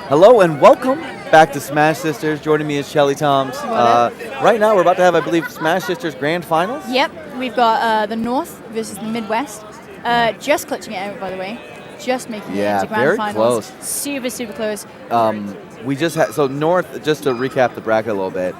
Hello and welcome back to Smash Sisters. Joining me is Chelly Toms. Right now we're about to have, I believe, Smash Sisters Grand Finals. Yep, we've got the North versus the Midwest. Just clutching it out, by the way. Just making it into Grand very Finals. close. Super, super close. We just had, so North, just to recap the bracket a little bit,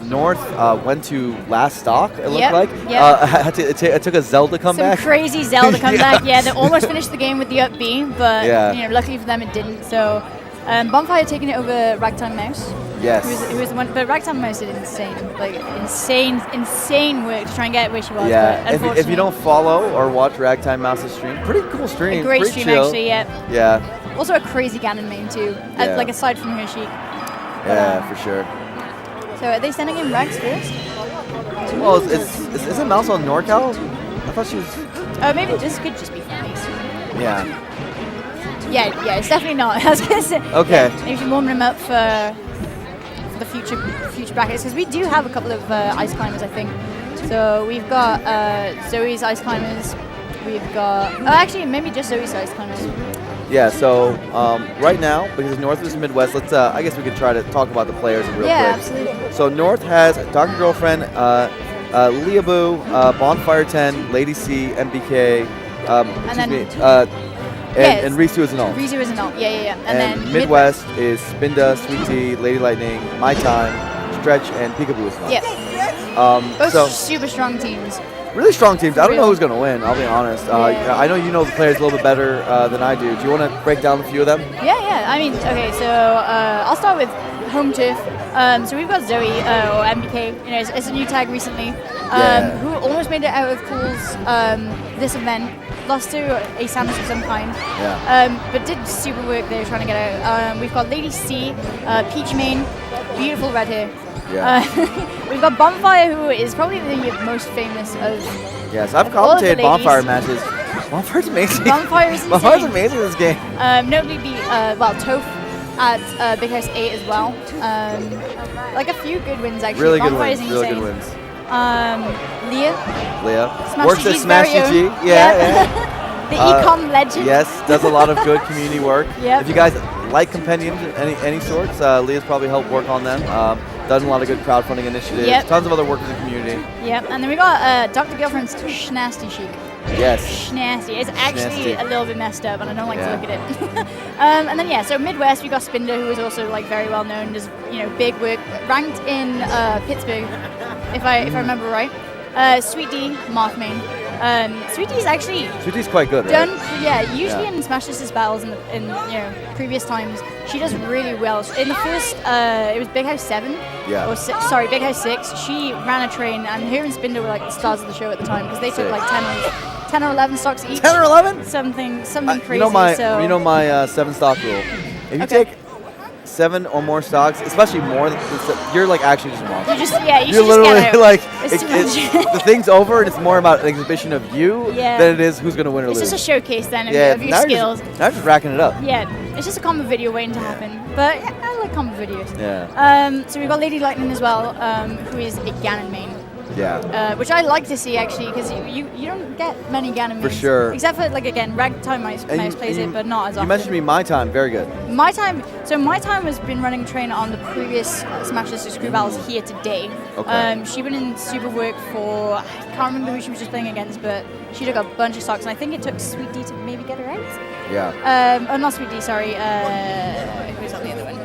North went to last stock, it looked like. Yep. It took a Zelda comeback. Some crazy Zelda comeback. Yeah, they almost finished the game with the up B, but luckily for them it didn't. So Bonfire taking it over Ragtime Mouse. Yes. Who was the one? But Ragtime Mouse did insane work to try and get where she was. Yeah. But If you don't follow or watch Ragtime Mouse's stream, pretty cool stream. a great pretty stream chill. actually. Yeah. Yeah. Also a crazy Ganon main too. Yeah. Like aside from Hershey. Yeah, for sure. So are they sending in Rags first? Well, isn't Mouse on NorCal? I thought she was. Oh, maybe this could just be funnies. Yeah. Yeah, it's definitely not. I was gonna say. Okay. Yeah, maybe warm them up for the future brackets because we do have a couple of ice climbers, I think. So we've got Zoe's ice climbers. We've got actually maybe just Zoe's ice climbers. Yeah. So right now, because North versus Midwest, let's I guess we could try to talk about the players real quick. Yeah, absolutely. So North has Dr. Girlfriend, Leaboo, Bonfire 10, Lady C, MBK, and Risu is an alt. Risu is an alt. Yeah. And then Midwest is Spinda, Sweet Tea, Lady Lightning, My Time, Stretch, and Peekaboo is an alt. Yeah. Both super strong teams. Really strong teams. I don't know who's going to win, I'll be honest. I know you know the players a little bit better than I do. Do you want to break down a few of them? Yeah. I mean, okay, so I'll start with home turf. So we've got Zoe, or MBK, it's a new tag recently, who almost made it out of pools this event. Lost to a Samus of some kind, but did super work there trying to get out. We've got Lady C, Peach Main, beautiful red hair. Yeah. We've got Bonfire, who is probably the most famous of. Yes, I've commentated Bonfire matches. Bonfire's amazing. Bonfire's amazing in this game. Nobody beat Toph at Big House 8 as well. Like a few good wins actually. Really good Bonfire's wins. insane. Really good wins. Leah. Works at Smash GG. Yeah. The ecom legend. Yes, does a lot of good community work. Yep. If you guys like compendiums of any sorts, Leah's probably helped work on them. Done a lot of good crowdfunding initiatives. Yep. Tons of other work in the community. Yep. And then we got Dr. Girlfriend's Schnasty Chic. Yes. Schnasty. It's actually a little bit messed up, and I don't like to look at it. And then so Midwest we got Spinda, who is also like very well known, does big work, ranked in Pittsburgh, if I remember right. Sweet D, Marth main. Sweet D is actually quite good, right? Usually in Smash Sisters battles in previous times, she does really well. In the first, it was Big House 7, Big House 6. She ran a train, and her and Spinda were like the stars of the show at the time because they took like 10 or 11 stocks each. 10 or 11? Something crazy. You know my 7 stock rule. If you take 7 or more stocks, especially more, you're like actually just a monster. You're literally just like the thing's over and it's more about an exhibition of you than it is who's gonna win or lose. It's just a showcase then of your skills. Now you're just racking it up. Yeah, it's just a combo video waiting to happen. But I like combo videos. Yeah. So we've got Lady Lightning as well, who is a Ganon main. Yeah. Which I like to see actually, because you don't get many Ganon mains. For sure. Except for Ragtime Mouse plays it, but not as often. You mentioned me My Time, very good. My Time has been running train on the previous Smash Sisters Screw battles here today. Okay. She went in super work for, I can't remember who she was just playing against, but she took a bunch of stocks, and I think it took Sweet D to maybe get her out. Yeah. Not Sweet D, sorry. Who's on the other one?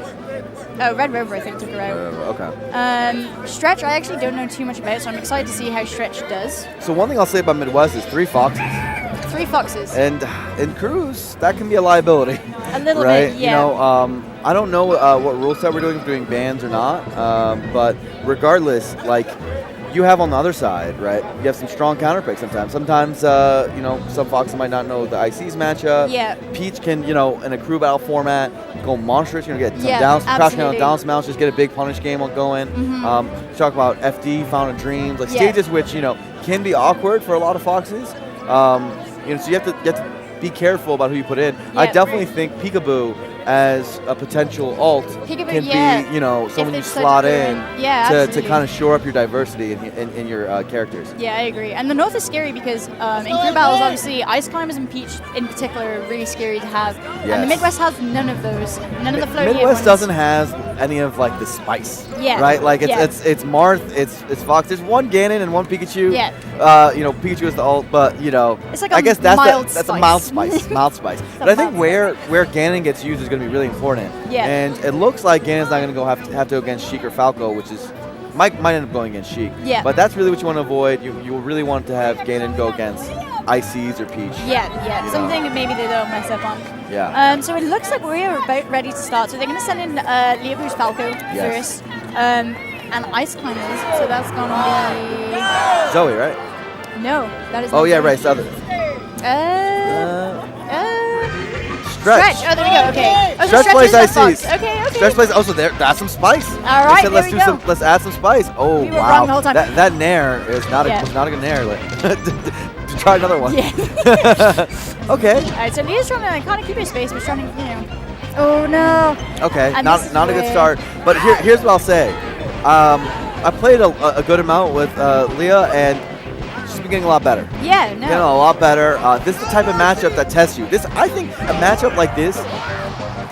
Oh, Red Rover, I think, took her out. Okay. Stretch, I actually don't know too much about, so I'm excited to see how Stretch does. So one thing I'll say about Midwest is 3 foxes. 3 foxes. And in crews, that can be a liability. A little right? bit, yeah. I don't know what rule set we're doing, if we're doing bans or not. But regardless, you have on the other side, right? You have some strong counterpicks sometimes. Sometimes, some foxes might not know the IC's matchup. Yeah. Peach can, in a crew battle format, go monstrous. You're going to get some down smash, just get a big punish game going. Mm-hmm. Talk about FD, Fountain of Dreams, stages which, can be awkward for a lot of foxes. So you have to be careful about who you put in. I definitely think Peekaboo as a potential alt can be, you know, someone you slot in to kind of shore up your diversity in your characters. Yeah, I agree. And the North is scary because in crew battles, obviously, Ice Climbers and Peach in particular are really scary to have. Yes. And the Midwest has none of those. None of the floaty Midwest ones. doesn't have any of like the spice. Yeah. Right? Like it's Marth, it's Fox. There's one Ganon and one Pikachu. Yeah. You know, Pikachu is the alt, but you know, it's like I guess that's spice. a mild spice. Mild spice. But I think where Ganon gets used is going to be really important. Yeah. And it looks like Ganon's not going to have to go against Sheik or Falco, which is might end up going against Sheik. Yeah. But that's really what you want to avoid. You really want to have Ganon go against Ices or Peach. Yeah. Something that maybe they don't mess up on. Yeah. So it looks like we're about ready to start. So they're going to send in Leobu's Falco first. And Ice Climbers. So that's going to be Zoe, right? No, that is. Oh yeah, right. So Stretch. Oh, there we go. Okay. Oh, Stretch plays Ices. Okay. Stretch plays. Oh, so that's some spice. All right. Said, let's add some spice. Oh we were wow. wrong the whole time. That nair is not a good nair. To try another one. Yeah. Okay. All right. So Leah's trying to like, kind of keep his space, but trying to, you know. Oh no. Okay. And not a good start. But here's what I'll say. I played a good amount with Leah, and she's been getting a lot better. Yeah, no. Getting a lot better. This is the type of matchup that tests you. I think a matchup like this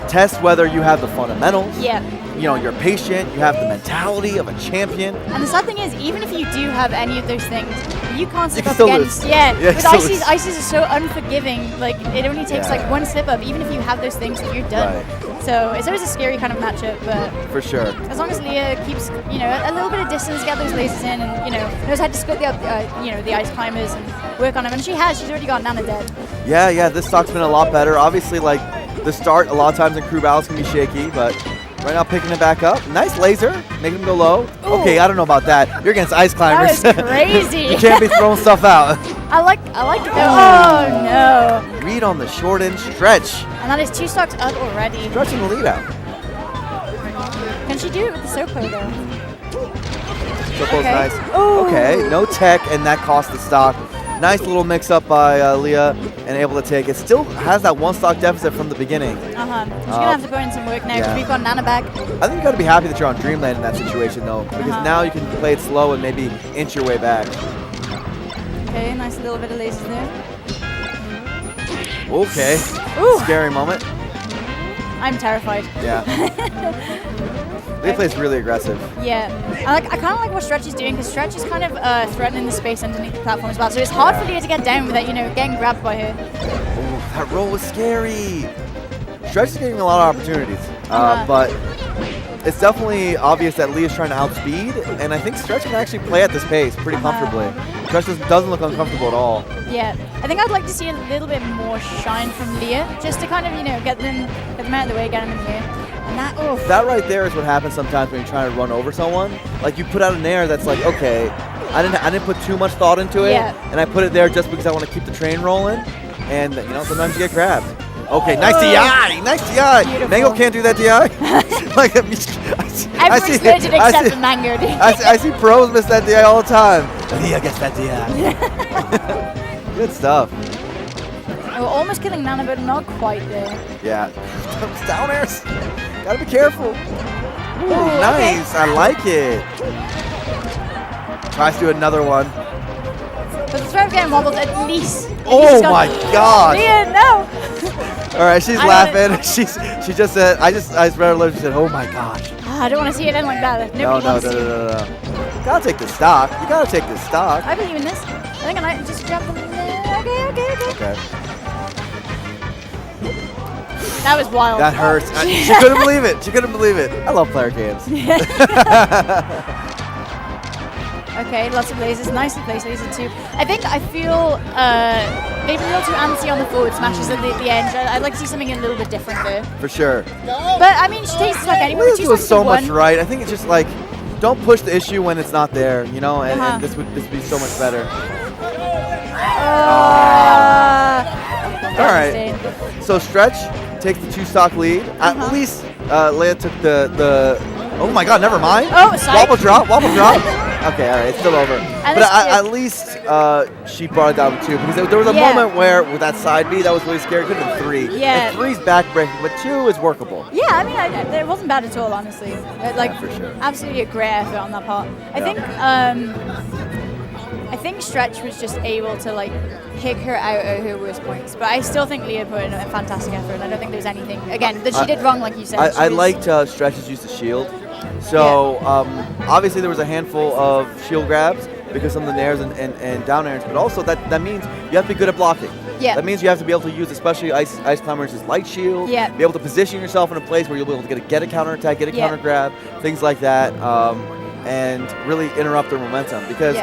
tests whether you have the fundamentals. Yeah. You know, you're patient. You have the mentality of a champion. And the sad thing is, even if you do have any of those things, you can't slip up still against. lose. Yeah. Yeah, With still Ices are so unforgiving. Like it only takes like one slip up, even if you have those things, that you're done. Right. So it's always a scary kind of matchup, but For sure. as long as Leah keeps, you know, a little bit of distance, get those lasers in, and you know, knows how to split the Ice Climbers and work on them, and she has. She's already got Nana dead. Yeah. This stock's been a lot better. Obviously, like the start, a lot of times in crew battles can be shaky, but right now picking it back up. Nice laser, making him go low. Ooh. Okay, I don't know about that. You're against Ice Climbers. That was crazy. You can't be throwing stuff out. I like it though. Oh no. Read on the short end stretch. And that is 2 stocks up already. Stretching the lead out. Can she do it with the Sopo though? Sopo's Okay. nice. Ooh. Okay, no tech, and that cost the stock. Nice little mix up by Leah, and able to take it. Still has that 1 stock deficit from the beginning. She's gonna have to put in some work now because we've got Nana back. I think you got to be happy that you're on Dreamland in that situation, though, because now you can play it slow and maybe inch your way back. Okay, nice little bit of lasers there. Okay. Ooh. Scary moment. I'm terrified. Yeah. Leah plays really aggressive. Yeah. I kind of like what Stretch is doing because Stretch is kind of threatening the space underneath the platform as well. So it's hard for Leah to get down without, you know, getting grabbed by her. Oh, that roll was scary. Stretch is getting a lot of opportunities, but it's definitely obvious that Leah's trying to outspeed, and I think Stretch can actually play at this pace pretty comfortably. Stretch doesn't look uncomfortable at all. Yeah. I think I'd like to see a little bit more shine from Leah just to kind of, you know, get them out of the way, get them in here. And that right there is what happens sometimes when you're trying to run over someone. Like you put out an air that's like, okay, I didn't put too much thought into it, and I put it there just because I want to keep the train rolling, and you know sometimes you get grabbed. Okay, nice DI, nice DI. Beautiful. Mango can't do that DI. Like everyone's good except for Mango. I see pros miss that DI all the time. Leah gets that DI. Good stuff. We're almost killing Nana, but not quite there. Yeah, those down airs. Gotta be careful. Ooh, nice. Okay. I like it. Tries to do another one. But the throw getting wobbled at least. Oh my God. Leah, no. All right, she's laughing. She just said, I read her lips. She said, "Oh my gosh." I don't want to see it end like that. No. You gotta take the stock. You gotta take the stock. I believe in this. I think I just jump in there. Okay. That was wild. That hurts. She couldn't believe it. She couldn't believe it. I love player games. Okay, lots of lasers. Nicely placed laser too. I feel maybe a little too antsy on the forward smashes at the end. I'd like to see something a little bit different there. For sure. But I mean, she takes it like anywhere. Leah's doing so much right. I think it's just like, don't push the issue when it's not there, you know, and this would be so much better. All right. So Stretch takes the 2-stock lead. At least Leah took the. Oh my God! Never mind. Oh, sorry. Wobble drop. Okay, all right, it's still over. But this at least she brought it down to 2 because there was a moment where with that side B that was really scary. It could have been 3. Yeah. And 3's backbreaking, but 2 is workable. Yeah, I mean, it wasn't bad at all, honestly. Like, for sure. Absolutely a great effort on that part. I think Stretch was just able to like pick her out at her worst points, but I still think Leah put in a fantastic effort, and I don't think there's anything again that she did wrong, like you said. I liked Stretch's use of shield. So obviously there was a handful of shield grabs because some of the nairs and down airs, but also that means you have to be good at blocking. Yeah. That means you have to be able to use, especially Ice Climber's light shield. Yeah. Be able to position yourself in a place where you'll be able to get a counter attack, get a counter grab, things like that, and really interrupt their momentum because.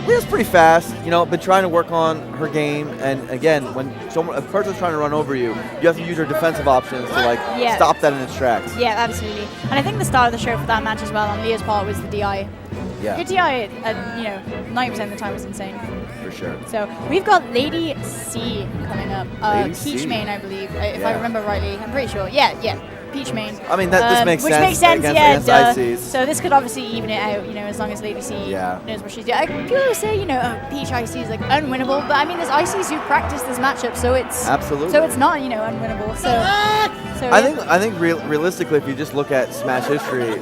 Leah's pretty fast, been trying to work on her game, and again, when a person's trying to run over you, you have to use your defensive options to stop that in its tracks. Yeah, absolutely. And I think the star of the show for that match as well on Leah's part was the DI. Yeah. Your DI at 90% of the time was insane. For sure. So we've got Lady C coming up. Peach Main, I believe, if I remember rightly. I'm pretty sure. Yeah. Peach Main. I mean, this makes sense. Which makes sense, against ICs. So this could obviously even it out, as long as Lady C knows what she's doing. People always say, Peach IC is like unwinnable, but I mean, there's ICs who practice this matchup, so it's absolutely. So it's not, unwinnable. So I think realistically, if you just look at Smash history,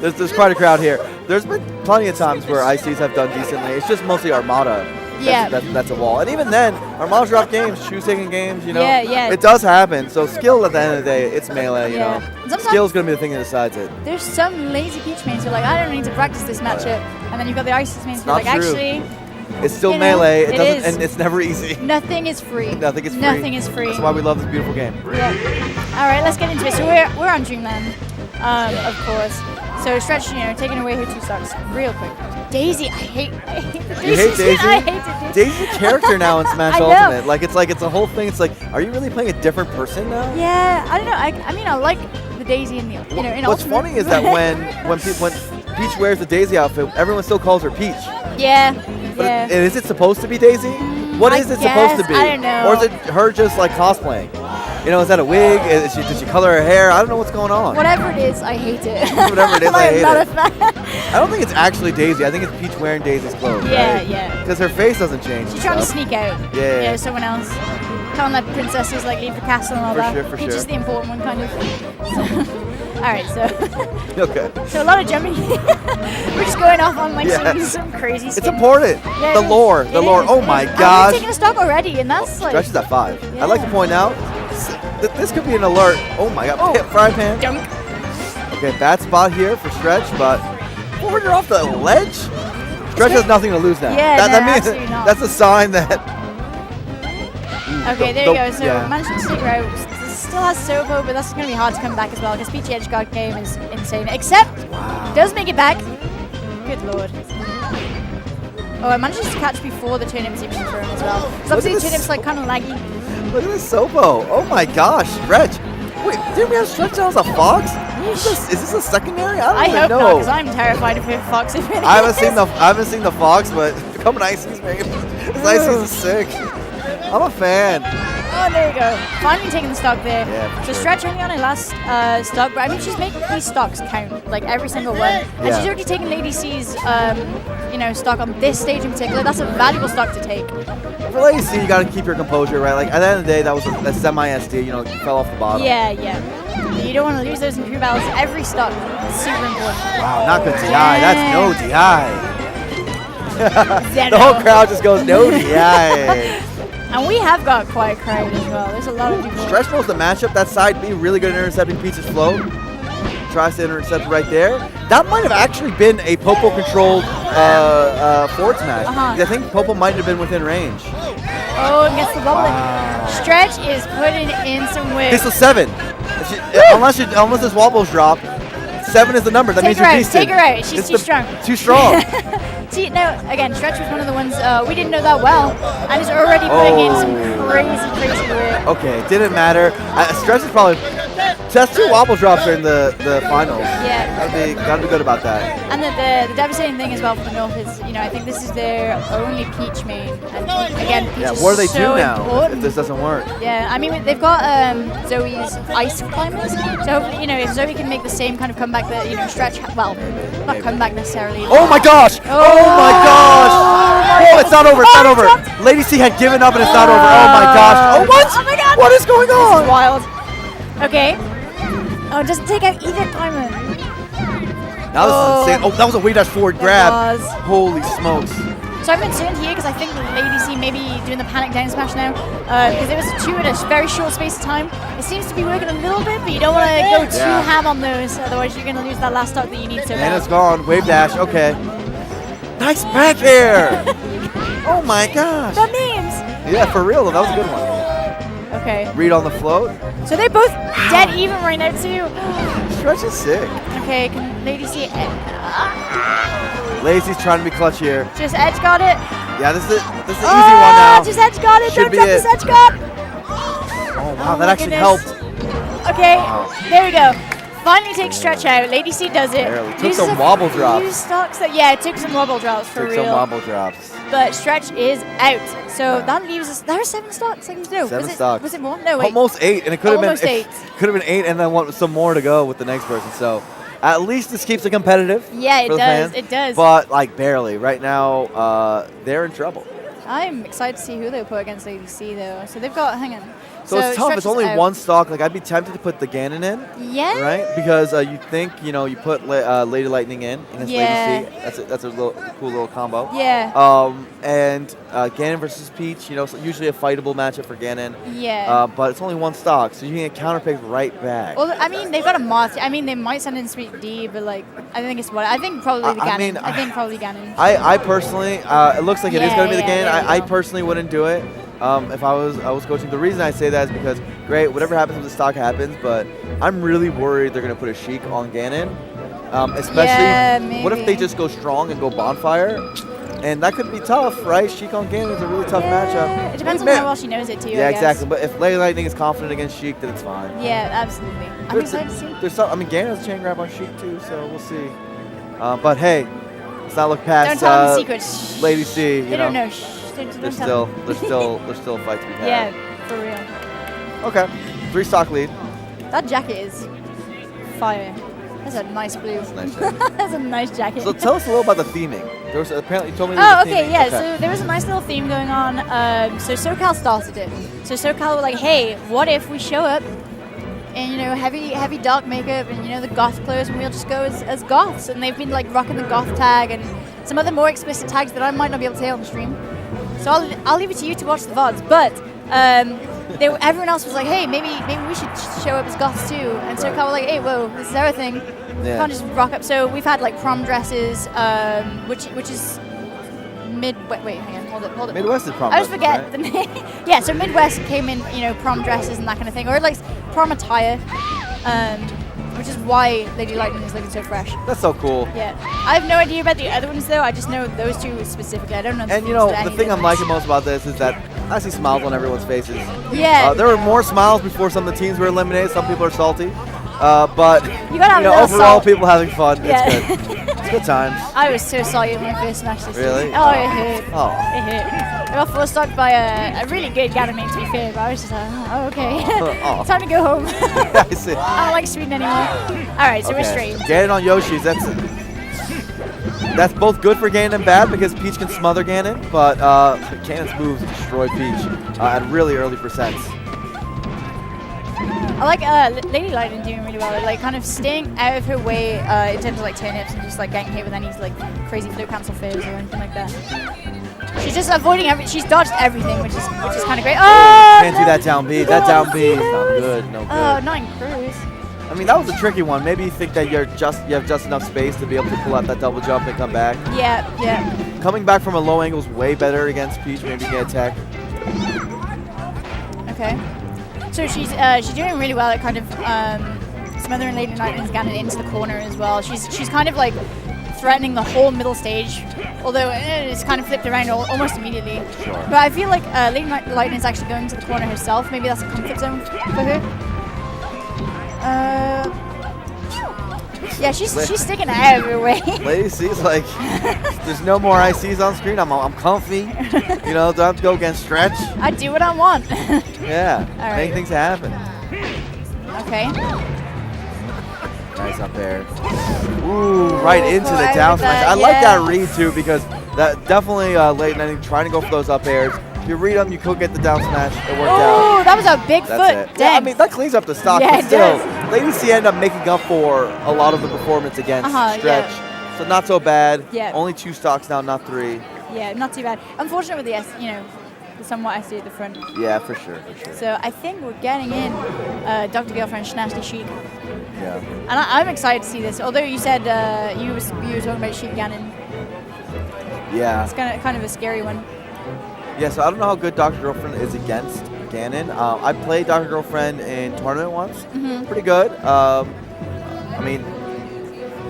there's quite a crowd here. There's been plenty of times where ICs have done decently. It's just mostly Armada. That's a wall. And even then, Armada's drop games, shoes taking games, It does happen. So skill at the end of the day, it's melee, Skill's going to be the thing that decides it. There's some lazy Peach mains who are like, I don't need to practice this matchup. And then you've got the ICs mains who are like, actually... It's still melee. It doesn't, and it's never easy. Nothing is free. Nothing is free. Nothing is free. That's why we love this beautiful game. Yeah. All right, let's get into it. So we're on Dreamland, of course. So Stretch, taking away her 2 stocks real quick. Daisy, I hate the Daisy. You hate Daisy? I hate the Daisy's a character now in Smash Ultimate. It's a whole thing. It's like, are you really playing a different person now? Yeah, I don't know. I mean, I like the Daisy in the in What's Ultimate. funny is that when Peach wears the Daisy outfit, everyone still calls her Peach. Yeah. But is it supposed to be Daisy? What is it supposed to be? I don't know. Or is it her just like cosplaying? Is that a wig? Did she color her hair? I don't know what's going on. Whatever it is, I hate it. Whatever it is, I hate it. I'm not a fan. I don't think it's actually Daisy. I think it's Peach wearing Daisy's clothes. Yeah. Because her face doesn't change. She's trying to sneak out. Yeah. Someone else. Can't let princesses leave the castle and all that. For Peach sure. is the important one, kind of. All right, so. Okay. So a lot of jumping. We're just going off on some crazy stuff. It's important. Yeah, the lore. Oh my gosh. I'm taking a stock already, and that's Stretch is at 5. I'd like to point out that this could be an alert. Oh my god. Frying pan. Dunk. Okay, bad spot here for Stretch, but forward her off the ledge? Stretch has nothing to lose now. Yeah, that means absolutely not. that's a sign that. Okay, there you go. So managed to stick her out. Still has Sopo, but that's going to be hard to come back as well because Peach Edge Guard game is insane. Except, does make it back. Good lord. Oh, I managed to catch before the turnip's even thrown as well. So obviously the turnip's kind of laggy. Look at this Sopo. Oh my gosh, Stretch. Wait, didn't we have Stretch down as a fox? Is this a secondary? I don't even know. I hope not, because I'm terrified of her fox. If it I haven't seen the fox, but becoming Icy's maybe. This Icy's is sick. I'm a fan. Oh, there you go. Finally taking the stock there. Yeah, so Stretch only on her last stock, but I mean she's making these stocks count, every single one. And she's already taken Lady C's, stock on this stage in particular. That's a valuable stock to take. For Lady C, you got to keep your composure, right? At the end of the day, that was a semi-SD. You fell off the bottom. Yeah. You don't want to lose those in crew battles. Every stock is super important. Wow, not good DI. That's no DI. The whole crowd just goes no DI. And we have got quite a crowd as well. There's a lot of people. Stretch knows the matchup. That side B really good at intercepting Peach's flow. Tries to intercept right there. That might have actually been a Popo-controlled forward smash. I think Popo might have been within range. Oh, and gets the wobbling. Wow. Stretch is putting in some work. This was 7. Unless this wobbles drop, 7 is the number. That means you're decent. Take her out. She's too strong. Too strong. See, no, again, Stretch was one of the ones we didn't know that well, and is already putting in some crazy work. Okay, didn't matter. Stretch is probably So that's 2 wobble drops during the finals. Yeah. Gotta be good about that. And the devastating thing as well for the North is, I think this is their only Peach main. And again, Peach is what do they so do now important. if this doesn't work? Yeah, I mean, they've got Zoe's Ice Climbers. So hopefully, if Zoe can make the same kind of comeback that, Stretch, well, not comeback necessarily. Oh my gosh! Oh my gosh! Oh, it's not over, it's not over. Lady C had given up and it's not over. Oh my gosh. Oh, what? Oh my god! What is going This on? is wild. Okay. Oh, it doesn't take out either timer. Now this is insane. Oh, that was a way dash forward grab. was. Holy smokes. So I'm concerned here because I think Lady C may be doing the panic down smash now because it was 2 in a very short space of time. It seems to be working a little bit, but you don't want to go too ham on those, otherwise you're going to lose that last stock that you need so bad. And it's gone. Wave dash. Okay. Nice back air. Oh my gosh. That means. Yeah, for real. That was a good one. Okay. Read on the float. So they're both dead even right now too. Stretch is sick. Okay, can Lady C Lazy's trying to be clutch here. just edge guard it? Yeah, this is an easy one now. Just edge guard it. Should Don't be drop it. this edge guard. Oh wow, Oh that my actually goodness. helped. Okay, Wow. there we go. Finally takes Stretch out. Lady C does it. Barely. Took Uses some a wobble few drops. stocks it took some wobble drops for Took real. some wobble drops. But Stretch is out. So that leaves us. There are 7 stocks. I can do. 7 was stocks. Was it more? No, wait. Almost 8, and it could have been Almost 8. Could have been 8, and then some more to go with the next person. So at least this keeps it competitive. Yeah, it for the does. fans. It does. But like barely. Right now, they're in trouble. I'm excited to see who they'll put against Lady C though. So they've got. Hang on. So it's tough. Stretch It's is only out. 1 stock. Like I'd be tempted to put the Ganon in. Yeah. Right? Because you think you put Lady Lightning in against Yeah. Lady C. That's a cool little combo. Yeah. And Ganon versus Peach. So usually a fightable matchup for Ganon. Yeah. But it's only 1 stock, so you can get counterpicked right back. Well, I mean, they've got a Moth. I mean, they might send in Sweet D, but like, I think it's what I think probably the Ganon. I think probably Ganon. I personally, it looks like it is Yeah, going to be the yeah, Ganon. there you I go. personally wouldn't do it if I was coaching. The reason I say that is because, great, whatever happens with the stock happens, but I'm really worried they're going to put a Sheik on Ganon. Especially, Yeah, what if they maybe. just go strong and go Bonfire? And that could be tough, right? Sheik on Ganon is a really tough matchup. It depends on Man. how well she knows it too. Yeah, I guess. exactly. But if Lady Lightning is confident against Sheik, then it's fine. Yeah, absolutely. I'm excited to see. There's some. I mean, Ganon has a chain grab on Sheik too, so we'll see. But hey, let's not look past Don't tell them the secrets. Lady C. They don't know. Shh. Don't There's tell still them. there's still a fight to be had. Yeah, for real. Okay. 3 stock lead. That jacket is fire. That's a nice blue. That's a nice jacket. That's a nice jacket. So tell us a little about the theming. There was apparently you told me. Oh, there was a okay, theming. yeah. So there was a nice little theme going on. So SoCal started it. So SoCal were like, hey, what if we show up in heavy dark makeup and the goth clothes, and we'll just go as goths. And they've been like rocking the goth tag and some other more explicit tags that I might not be able to say on the stream. So I'll leave it to you to watch the VODs. But everyone else was like, hey, maybe we should show up as goths too. And SoCal were like, hey, whoa, this is our thing. Yeah. Can't just rock up. So we've had like prom dresses, which is wait, hang on, hold it. Midwest is prom I always dresses, forget right? the name. Yeah, so Midwest came in, prom dresses and that kind of thing, or like prom attire, which is why Lady Lightning is looking so fresh. That's so cool. Yeah, I have no idea about the other ones though. I just know those 2 specifically. I don't know. And the the thing I'm liking most about this is that I see smiles on everyone's faces. Yeah. There were more smiles before some of the teams were eliminated. Some people are salty. But You gotta have a little overall, salt. people having fun. Yeah. It's good. It's good times. I was so salty when I first smashed this. Really? Thing. Oh, it hurt. Oh. It hurt. I got full stocked by a really good Ganymede, to be fair, but I was just like, oh, okay. Oh. Time to go home. I see. I don't like Sweden anymore. Alright, so we're straight. Ganon on Yoshi's. That's both good for Ganon and bad because Peach can smother Ganon, but Ganon's moves destroy Peach at really early percents. I like Lady Lightning doing really well, like kind of staying out of her way in terms of like turnips and just like getting hit with any like crazy flow cancel phase or anything like that. She's just avoiding she's dodged everything, which is kind of great. Oh! Can't do that down B. That down B is not good. No good. Oh, not in cruise. I mean, that was a tricky one. Maybe you think that you have just enough space to be able to pull out that double jump and come back. Yeah. Coming back from a low angle is way better against Peach. Maybe you can attack. Okay. So she's doing really well at kind of smothering Lady Lightning's Ganon into the corner as well. She's kind of like threatening the whole middle stage, although it's kind of flipped around almost immediately. Sure. But I feel like Lady Lightning is actually going to the corner herself. Maybe that's a comfort zone for her. Yeah, she's sticking out of her way. Lady C's like, there's no more ICs on screen. I'm comfy. You know, don't have to go against stretch. I do what I want. Yeah, All right. make things happen. Okay. Nice up there. Ooh, right into the caught down with smash. that, I like yeah. that read too because that definitely late night trying to go for those up airs. If you read them, you could get the down smash. It worked out. Oh, that was a big That's foot. it. Dang. Yeah, I mean, that cleans up the stock, Yeah, but it still, does. Lady C ended up making up for a lot of the performance against Stretch. Yeah. So not so bad. Yeah. Only 2 stocks now, not 3. Yeah, not too bad. Unfortunate with the the somewhat SD at the front. Yeah, for sure. So I think we're getting in Dr. Girlfriend Shnasty Sheik. Yeah. And I'm excited to see this. Although you said you were talking about Sheik Ganon. Yeah. It's kind of a scary one. Yeah, so I don't know how good Dr. Girlfriend is against Ganon. I played Dr. Girlfriend in tournament once. Mm-hmm. Pretty good. I mean,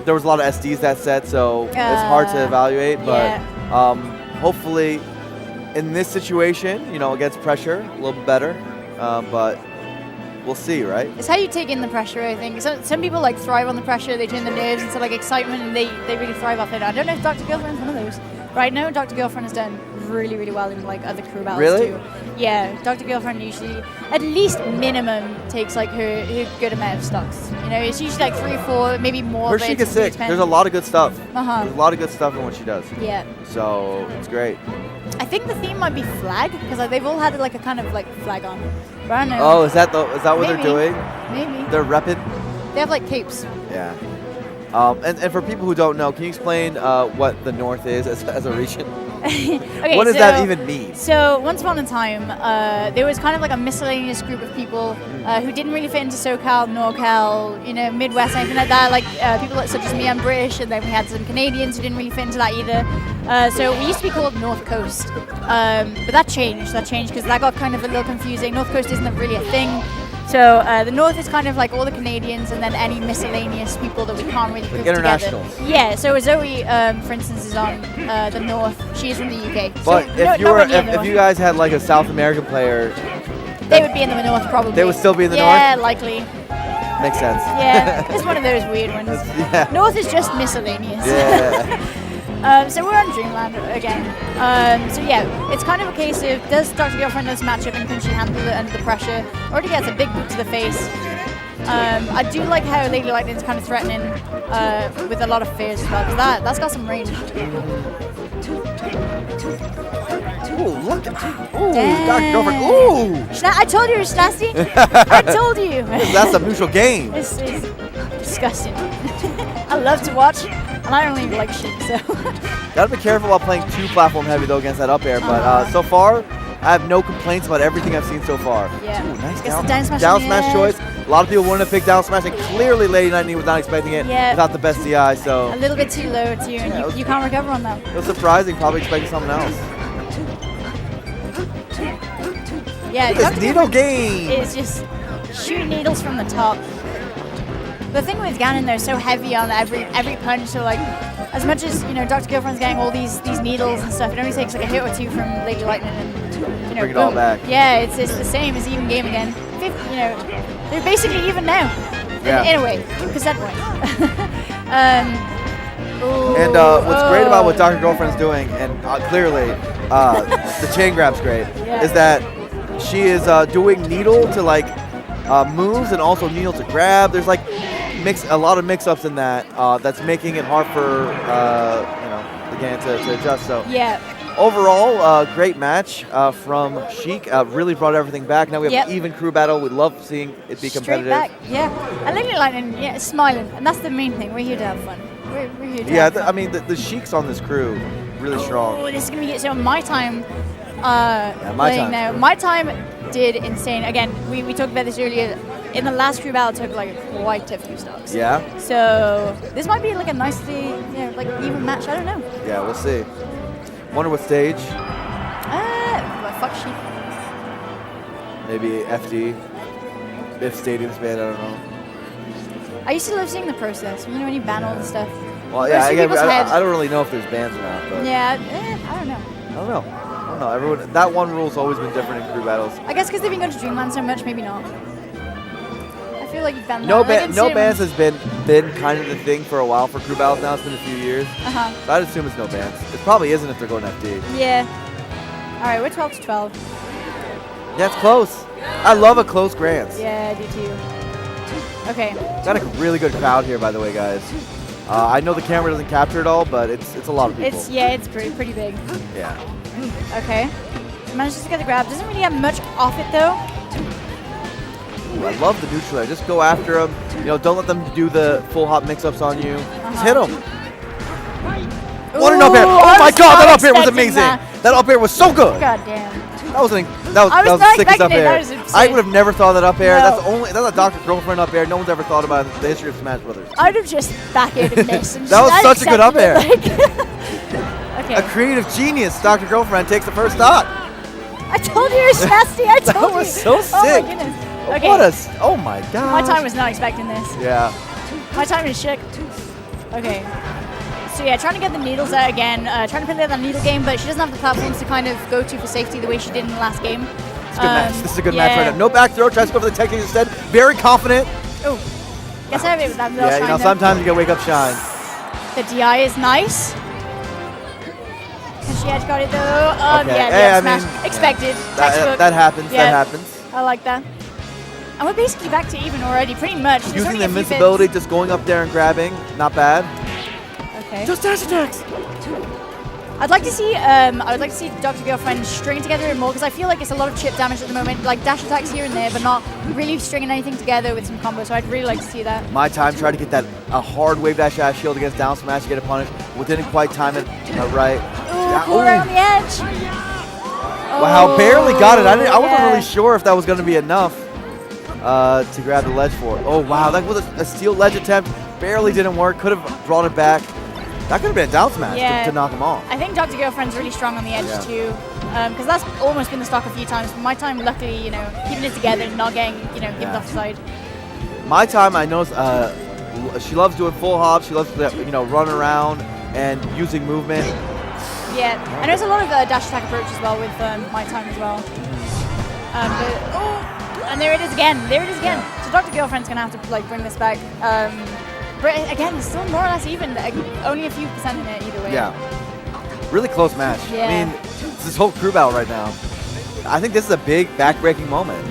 there was a lot of SDs that set, so it's hard to evaluate. But hopefully, in this situation, against pressure, a little bit better. But we'll see, right? It's how you take in the pressure, I think. Some people thrive on the pressure. They turn their nerves into excitement, and they really thrive off it. I don't know if Dr. Girlfriend's one of those. Right now, Dr. Girlfriend has done really, really well in other crew battles Really? too. Yeah, Dr. Girlfriend usually, at least minimum, takes her good amount of stocks. It's usually 3 or 4, maybe more. Her but Sheik it is sick. depends. There's a lot of good stuff. Uh-huh. There's a lot of good stuff in what she does. Yeah. So it's great. I think the theme might be flag because they've all had a kind of flag on. But I don't know. Oh, is that what Maybe. they're doing? Maybe. They're repping? They have capes. Yeah. And for people who don't know, can you explain what the North is as a region? Okay, What does that even mean? So once upon a time, there was kind of a miscellaneous group of people who didn't really fit into SoCal, NorCal, Midwest, anything like that. People such as me, I'm British, and then we had some Canadians who didn't really fit into that either. So we used to be called North Coast, but that changed. Because that got kind of a little confusing. North Coast isn't really a thing. So the North is kind of all the Canadians and then any miscellaneous people that we can't really group together. Internationals. Yeah, so Zoe, for instance, is on the North. She's from the UK. But so if you guys had a South American player, they would be in the North probably. They would still be in the North? Yeah, likely. Makes sense. Yeah, it's one of those weird ones. Yeah. North is just miscellaneous. Yeah. So we're on Dreamland again. So yeah, it's kind of a case of does Dr. Girlfriend this matchup and can she handle it under the pressure? Already gets a big boot to the face. I do like how Lady Lightning's kind of threatening with a lot of fears as well, because that's got some range. Ooh, look at Ooh, Damn. Dr. Girlfriend. Ooh! I told you it was nasty. I told you. That's a neutral game. It's disgusting. I love to watch, and I don't even like shit, so. Gotta be careful while playing 2 platform heavy though against that up air, but so far, I have no complaints about everything I've seen so far. Yeah. Ooh, nice Gets the down down smash choice. A lot of people wanted to pick down smash, and clearly Lady Lightning was not expecting it without the best DI, so. A little bit too low too, and you can't recover on that. It was surprising, probably expecting something else. Yeah, this needle game. It's just shoot needles from the top. The thing with Ganon, they're so heavy on every punch, so as much as Dr. Girlfriend's getting all these needles and stuff, it only takes a hit or 2 from Lady Lightning and bring it all back. Yeah, it's the same as even game again. They're basically even now. Yeah. In a way, percent point. And what's great about what Dr. Girlfriend's doing, and clearly the chain grab's great, is that she is doing needle to moves and also needle to grab. There's a lot of mix-ups in that that's making it hard for the game to adjust. So yeah. Overall, great match from Sheik. Really brought everything back. Now we have an even crew battle. We love seeing it be competitive. Straight back, yeah. And Lady Lightning, smiling, and that's the main thing. We're here to have fun. We're here to have fun. I mean the Sheiks on this crew really strong. Oh, this is gonna be so my time. My time did insane. Again, we talked about this earlier. In the last crew battle, it took quite a few stocks. Yeah. So this might be a nicely, even match. I don't know. Yeah, we'll see. Wonder what stage. Fuck Sheik. Maybe FD. If Stadium's banned, I don't know. I used to love seeing the process. When you ban all the stuff. Well, yeah, I don't really know if there's bans or not. But yeah, I don't know. I don't know. Everyone, that one rule's always been different in crew battles. I guess because they've been going to Dreamland so much, maybe not. I feel like you found No, that. no bans has been kind of the thing for a while for crew battles now. It's been a few years. So I'd assume it's no bans. It probably isn't if they're going FD. Yeah. All right, we're 12 to 12. Yeah, it's close. I love a close Grands. Yeah, I do too. Okay. Got a really good crowd here, by the way, guys. I know the camera doesn't capture it all, but it's a lot of people. It's pretty big. Yeah. Okay. Manages to get the grab. Doesn't really have much off it though. Ooh, I love the neutral air. Just go after them. You know, don't let them do the full hop mix-ups on you. Just hit them. What an up air! Oh my God, that up air was amazing. That up air was so good. God damn. That was the sickest up air. I would have never thought of that up air. No. That's a Dr. Girlfriend up air. No one's ever thought about it in the history of Smash Brothers. I'd have just back aired and missed. That was such a good up air. Okay. A creative genius, Dr. Girlfriend takes the first stock. I told you it was nasty. I told you. That was so sick. Oh my goodness. Okay. Oh my God. My time was not expecting this. Yeah. My time is shook. Okay. So yeah, trying to get the needles out again, trying to play that needle game, but she doesn't have the platforms to kind of go to for safety the way she did in the last game. It's a good match. This is a good match right now. No back throw, tries to go for the technique instead. Very confident. Oh, guess I have it with that little Yeah, you know, sometimes you gotta wake up shine. The DI is nice. Can she edge guard it though? Okay. Yeah, I smash. mean, Expected. That happens. Yeah. That happens. I like that. And we're basically back to even already, pretty much. There's Using only the a few invincibility, bits. just going up there and grabbing, not bad. Okay. Just dash attacks. I'd like to see Dr. Girlfriend string together more because I feel like it's a lot of chip damage at the moment, like dash attacks here and there, but not really stringing anything together with some combos. So I'd really like to see that. My time tried to get that a hard wave dash dash shield against down smash to get a punish, but didn't quite time it right. Ooh, right on the edge. Wow, barely got it. I wasn't yeah. really sure if that was going to be enough to grab the ledge for it. Oh wow, that was a steel ledge attempt. Barely didn't work. Could have brought it back. That could have been a down smash to knock him off. I think Dr. Girlfriend's really strong on the edge too, because that's almost been the stock a few times. But my time, luckily, keeping it together and not getting, given off the side. My time, I know, she loves doing full hops. She loves to, run around and using movement. Yeah, and there's a lot of dash attack approach as well with my time as well. And there it is again. So Dr. Girlfriend's gonna have to bring this back. But again, it's still more or less even. Only a few percent in it either way. Yeah. Really close match. Yeah. I mean, it's this whole crew battle right now. I think this is a big back-breaking moment.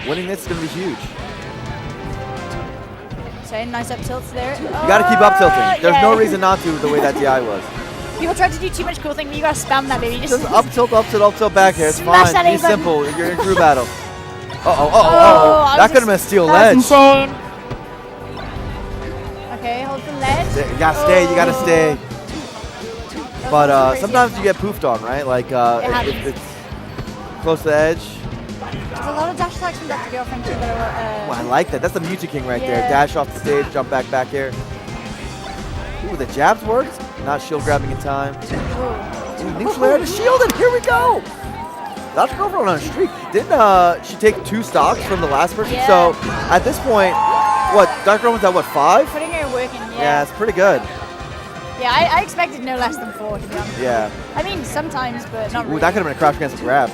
Winning this is going to be huge. So nice up tilts there. You got to keep up tilting. There's no reason not to the way that DI was. People try to do too much cool thing, but you got to spam that, baby. Just up tilt, back here. It's Smash fine. that Be simple. You're in crew battle. Oh, that could have been a steel ledge. Insane. Okay, hold the ledge. You gotta stay. You gotta stay. But sometimes you get poofed on, right? Like if it's close to the edge. There's a lot of dash attacks from Dr. Girlfriend too. I like that. That's the Mewtwo King right there. Dash off the stage, jump back here. Ooh, the jabs worked. Not shield grabbing in time. Ooh, neutral air to shield, and here we go. Dr. Girlfriend on a streak. Didn't she take 2 stocks from the last person? Yeah. So at this point, what, Dr. Girlfriend's at what, 5? Putting her working, Yeah, it's pretty good. Yeah, I expected no less than 4 to be honest. Yeah. I mean, sometimes, but not really. Ooh, that could have been a crouch against a grab.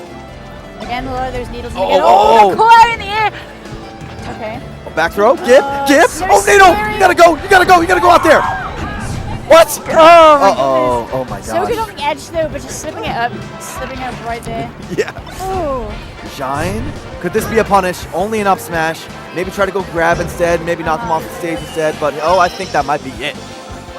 Again, a lot of those needles. Oh. Call out in the air. Okay. Oh, back throw, give. So oh, Nino, scary. you gotta go out there. What? Oh my gosh. So good on the edge though, but just slipping it up right there. Yeah. Oh. Shine. Could this be a punish? Only an up smash. Maybe try to go grab instead. Maybe knock him off the stage instead. But I think that might be it.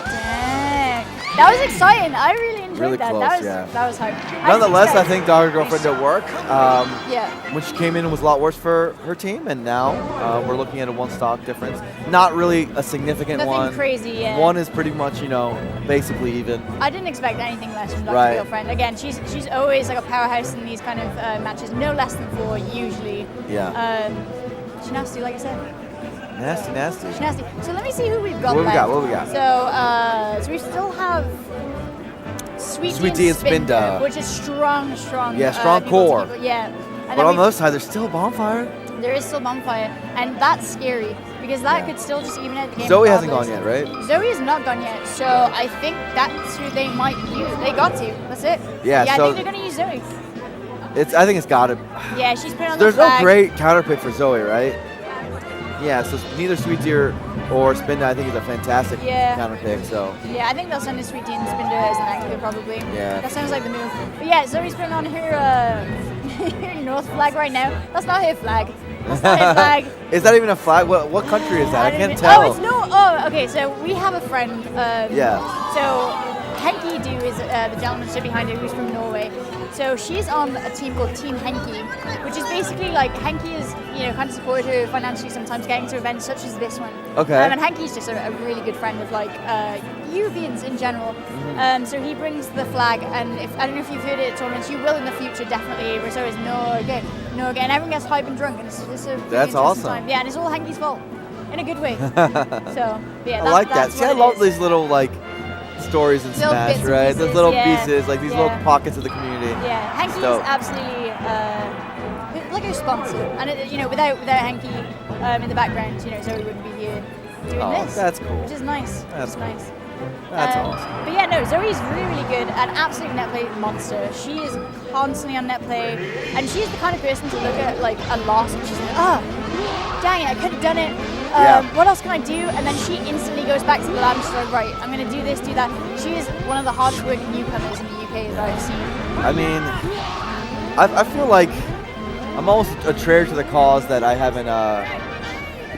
Dang. That was exciting. I really enjoyed Really that. close, That was hype. Nonetheless, I think Dr. Girlfriend did work. Yeah. When she came in, it was a lot worse for her team, and now we're looking at a 1 stock difference. Not really a significant Nothing one. crazy, yeah. 1 is pretty much, basically even. I didn't expect anything less from Dr. Girlfriend. Again, she's always like a powerhouse in these kind of matches. No less than 4 usually. Yeah. She's nasty, like I said. Nasty. She's nasty. So let me see who we've got. What we got? So we still have Sweet Tea and Spinda, which is strong. Yeah, strong core. Yeah. And But on the other side, there's still Bonfire. There is still Bonfire, and that's scary because that could still just even out the game. Zoe hasn't gone regardless. yet, right? Zoe is not gone yet, so I think that's who they might use. They got to. That's it. Yeah, I so think they're gonna use Zoe. I think it's got to. Yeah, she's put on There's the no flag. great counterpick for Zoe, right? Yeah, so neither Sweet Deer or Spinda I think is a fantastic counter pick. So yeah, I think they'll send a Sweet Deer and Spinda as an anchor probably. Yeah. That sounds like the move. But yeah, Zoe's putting on her her North flag right now. That's not her flag. That's not her flag. Is that even a flag? What country is that? I can't tell. Oh, it's no. Oh, okay. So we have a friend. So Henki Du is the gentleman who's behind it, who's from Norway. So she's on a team called Team Henki, which is basically like Henki is, kind of supported her financially sometimes getting to events such as this one. Okay. And Henki's just a really good friend of like Europeans in general. So he brings the flag, and I don't know if you've heard it at tournaments, you will in the future definitely. So is Norge, and everyone gets hype and drunk, and it's a really That's awesome. time. Yeah, and it's all Henki's fault in a good way. So yeah, I like that. See, I love these little like stories in Little Smash, bits and right? pieces, Those little yeah. pieces, like these Yeah. little pockets of the community. Yeah, Henki is dope. absolutely like a sponsor, and without Henki in the background, Zoe wouldn't be here doing this. That's cool. Which is nice. That's which is nice. That's awesome. But yeah, no, Zoe's really, really good, an absolute net play monster. She is constantly on net play, and she's the kind of person to look at like a loss and she's like, dang it, I could have done it. What else can I do? And then she instantly goes back to the lab and she's like, right, I'm going to do this, do that. She is one of the hardest working newcomers in the UK that I've seen. I mean, I feel like I'm almost a traitor to the cause that I haven't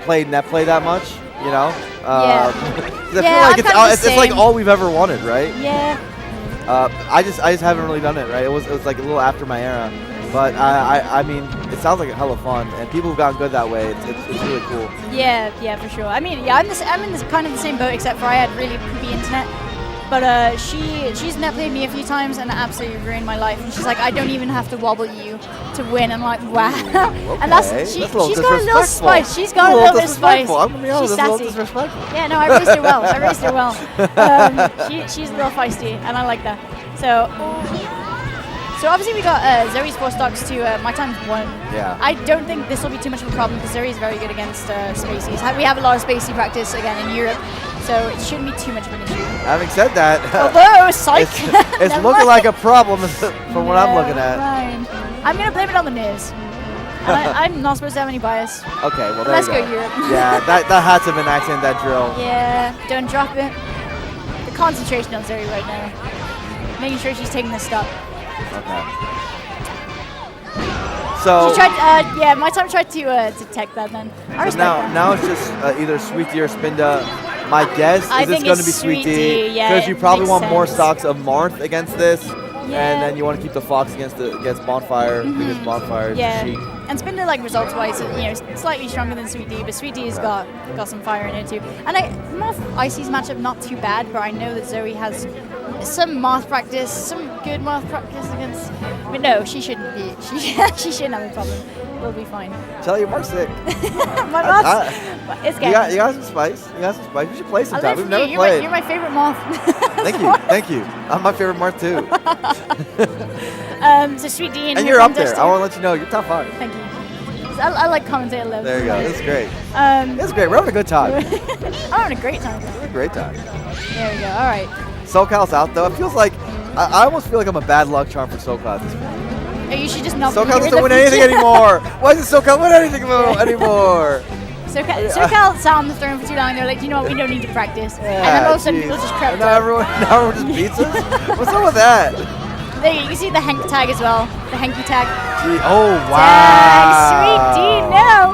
played net play that much, Yeah. 'cause I feel like it's like all we've ever wanted, right? Yeah. I just haven't really done it, right? It was like a little after my era, but I mean, it sounds like a hell of fun, and people who've gotten good that way, it's really cool. Yeah, for sure. I mean, yeah, I'm in this kind of the same boat, except for I had really poopy internet. But she's net played me a few times and absolutely ruined my life. And she's like, I don't even have to wobble you to win. I'm like, wow. Okay. And she's got a little spice. She's got a little bit of spice. I'm gonna be honest, She's that's a little sassy. disrespectful. Yeah, no, I raised her well. She's a little feisty, and I like that. So obviously we got Zoe's 4 stocks to my time's 1. Yeah. I don't think this will be too much of a problem because Zoe is very good against Spaceys. We have a lot of Spacey practice again in Europe, so it shouldn't be too much of an issue. Having said that, Although, psych! it's looking like a problem from what I'm looking at. Fine. I'm going to blame it on the nerves. And I'm not supposed to have any bias. Okay, well there Let's you go go. Europe. Yeah, that had to have been accident, that drill. Yeah, don't drop it. The concentration on Zoe right now. Making sure she's taking the stop. Okay. So She tried, my time tried to tech that then. I respect that. now it's just either Sweet D or Spinda. My guess I is it's think going to it's be Sweet D, Sweet D, yeah, because you it probably makes want more sense. stocks of Marth against this, Yeah. and then you want to keep the Fox against Bonfire because Bonfire is Yeah, chic. and Spinda like results-wise, slightly stronger than Sweet D, but Sweet D's got some fire in it too. And Marth Icy's matchup not too bad, but I know that Zoe has some Marth practice, some good Marth practice against. But no, she shouldn't be. She shouldn't have a problem. We'll be fine. Tell you, Mark's sick. My Marth, it's You getting. got some spice. You got some spice. We should play I sometime. live We've for never you. played. You're my favorite Marth. Thank you. I'm my favorite Marth too. So Sweet D And you're up there. I want to let you know you're top 5. Thank you. I like commentator level. There you go. This is great. Um, This is great. We're having a good time. I'm having a great time. We're having a great time. There we go. All right. SoCal's out though. It feels like I almost feel like I'm a bad luck charm for SoCal at this point. You should just not. SoCal doesn't win anything anymore. Why doesn't SoCal win anything anymore? SoCal sat on the throne for too long. They're like, you know what? We don't need to practice. And then all of a sudden, people just crept now up. everyone just beats us. What's up with that? There you can see the Henk tag as well. The Henky tag. Gee, oh wow! Sweet D, no.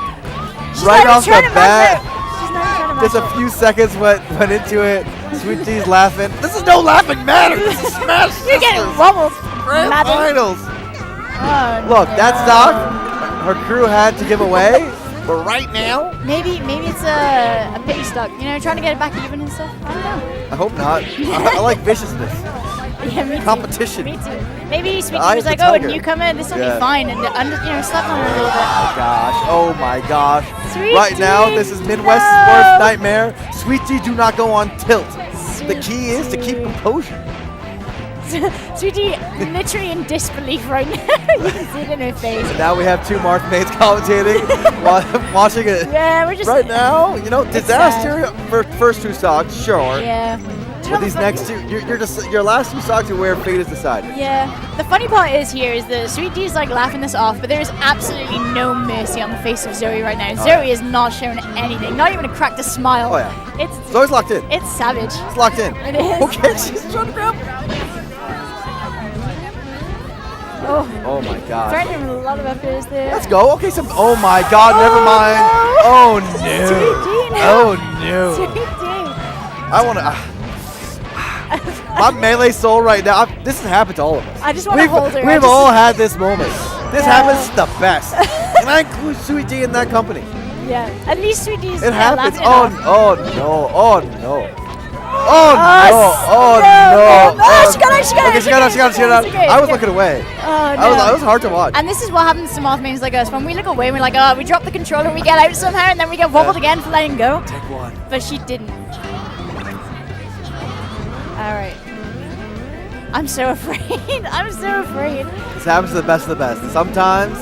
She's Right not off even trying the to bat, match it. She's not even trying to just match a it. few seconds went into it. Sweet D's laughing. This is no laughing matter. This is Smash. You're getting Sisters. wobbled. Grand Madden. finals. Oh, Look, no. that stock, her crew had to give away, but right now, Maybe it's a pity stock. Trying to get it back even and stuff. I don't know. I hope not. I like viciousness. Yeah, me too. Competition. Me too. Maybe Sweet Eye D of was the like, oh, a tiger. newcomer, this will Yeah. be fine, and slept on her a little bit. Oh my gosh. Sweet Right now, D, this is Midwest's no. worst nightmare. Sweet D, do not go on tilt. The key is to keep composure. Sweet D, literally in disbelief right now. You can see it in her face. Now we have 2 Marth mates commentating, watching it. Yeah, we're just Right now, disaster for first 2 stocks, sure. Yeah. you know With these next two, your last two socks you wear, fate is decided. Yeah. The funny part is that Sweet D is like laughing this off, but there is absolutely no mercy on the face of Zoe right now. Zoe is not showing anything, not even a cracked a smile. Oh yeah. It's Zoe's locked in. It's savage. It's locked in. It is. Okay, she's trying to grab. Oh my God. Threatening a lot of uppers there. Let's go. Okay, oh my God, never mind. Oh no. Sweet D now. Oh no. Sweet D. I want to. My melee soul right now. This has happened to all of us. I just want to hold her. We've all had this moment. This happens the best. And I include Sweet D in that company. Yeah. At least Sweet D's It happens. laughing it off. Oh no. Oh no. Oh no. no. Oh, she got out. Okay, she got out. Okay, I was okay. looking away. Oh no. It was hard to watch. And this is what happens to moth mains like us. When we look away, we're like, oh, we drop the controller, we get out somehow, and then we get wobbled again for letting go. Take one. But she didn't. All right. I'm so afraid. I'm so afraid. This happens to the best of the best. Sometimes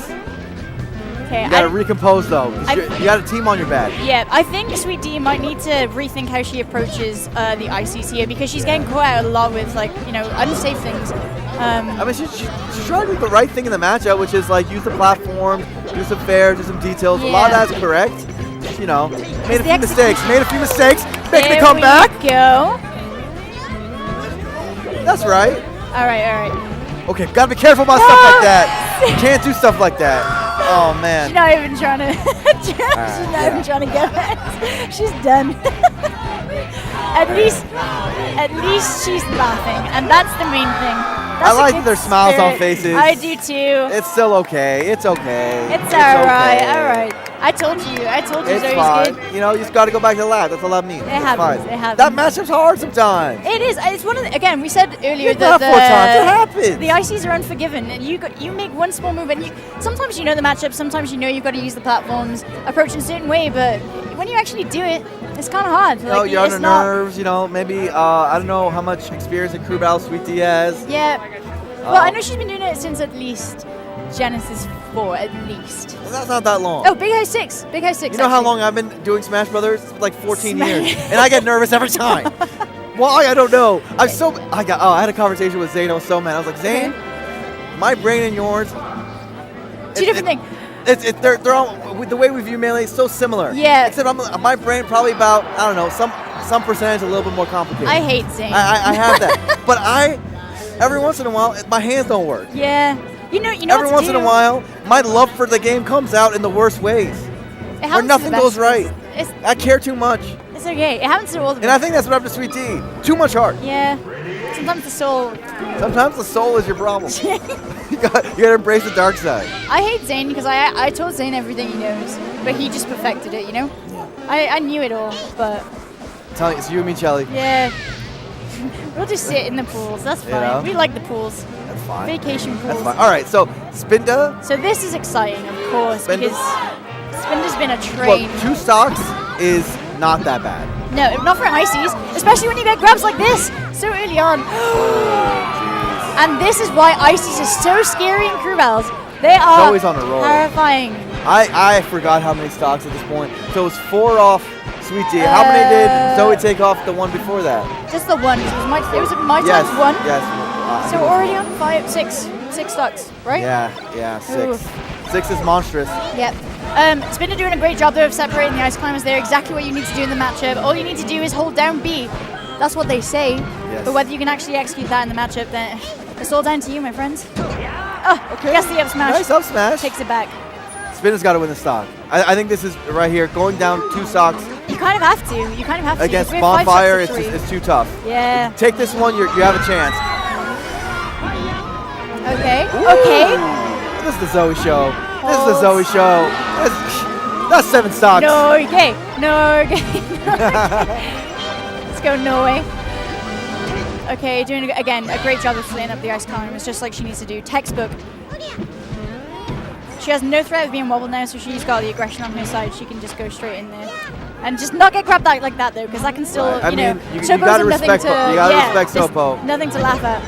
Okay. you gotta recompose though. You got a team on your back. Yeah, I think Sweet D might need to rethink how she approaches the ICs here because she's getting caught out a lot with unsafe things. I mean, she's trying to do the right thing in the matchup, which is like use the platform, do some fair, do some details. Yeah. A lot of that's correct. Just, made a few mistakes. Making the comeback. There we go. That's right. All right. Okay, gotta be careful about stuff like that. You can't do stuff like that. Oh man. She's not even trying to. She's not even trying to get it. She's done. At least she's laughing, and that's the main thing. I like their smiles on faces. I do too. It's still okay. It's okay. It's alright. Alright. I told you. It's Zoe's fine. good. You just got to go back to the lab. That's all that means. It happens. That matchup's hard sometimes. It is. It's one of the, again. We said earlier that that 4 times. It happens. the ICs are unforgiven, and you make one small move, and sometimes the matchup. Sometimes you've got to use the platforms, approach in a certain way, but when you actually do it, it's kind of hard. You're under nerves. Maybe I don't know how much experience in crew battle Sweet D has. Yeah. Well, I know she's been doing it since at least Genesis 4, at least. Well, that's not that long. Oh, Big House 6. Big House 6. You know how long I've been doing Smash Brothers? It's like 14 years. And I get nervous every time. Why? I don't know. I had a conversation with Zane. I was so mad. I was like, Zane, my brain and yours. Two different things. They're all, the way we view Melee is so similar. Yeah. Except my brain probably about, I don't know, some percentage a little bit more complicated. I hate Zane. I have that. But every once in a while, my hands don't work. Yeah. You know every once in a while, my love for the game comes out in the worst ways. Where nothing goes right. I care too much. It's okay. It happens to all of us. And I think that's what happened to Sweet D. Too much heart. Yeah. Sometimes the soul is your problem. you gotta embrace the dark side. I hate Zane because I told Zane everything he knows, but he just perfected it, I knew it all, but... It's you and me, Chelly. Yeah. We'll just sit in the pools. That's fine. We like the pools. That's fine. Vacation pools. That's fine. All right, so Spinda. So this is exciting, of course, because Spinda's been a train. Well, 2 stocks is not that bad. No, not for an ICs, especially when you get grabs like this so early on. And this is why ICs is so scary in crew battles. They are always on a roll. Terrifying. I forgot how many stocks at this point. So it was 4 off Sweet D. How many did Zoe take off the one before that? Just the one. It was my times one. Yes. So already on 6 stocks, right? Yeah, 6. Ooh. 6 is monstrous. Yep. Spinda doing a great job though of separating the ice climbers there. Exactly what you need to do in the matchup. All you need to do is hold down B. That's what they say. Yes. But whether you can actually execute that in the matchup, then it's all down to you, my friends. Oh, okay. Guess the up smash. Nice up smash. Takes it back. Spinda's got to win the stock. I think this is right here, going down 2 stocks. You kind of have to. Against Bonfire, it's too tough. Yeah. Take this one, you have a chance. Okay. Ooh. Okay. This is the Zoe show. That's 7 stocks. No, okay. Let's go Norway. Okay, doing again a great job of splitting up the ice climbers, just like she needs to do. Textbook. She has no threat of being wobbled now, so she's got the aggression on her side. She can just go straight in there. And just not get grabbed like that, though, because that can still, right. You Sopo's gotta nothing respect, to... you gotta respect Sopo. Nothing to laugh at.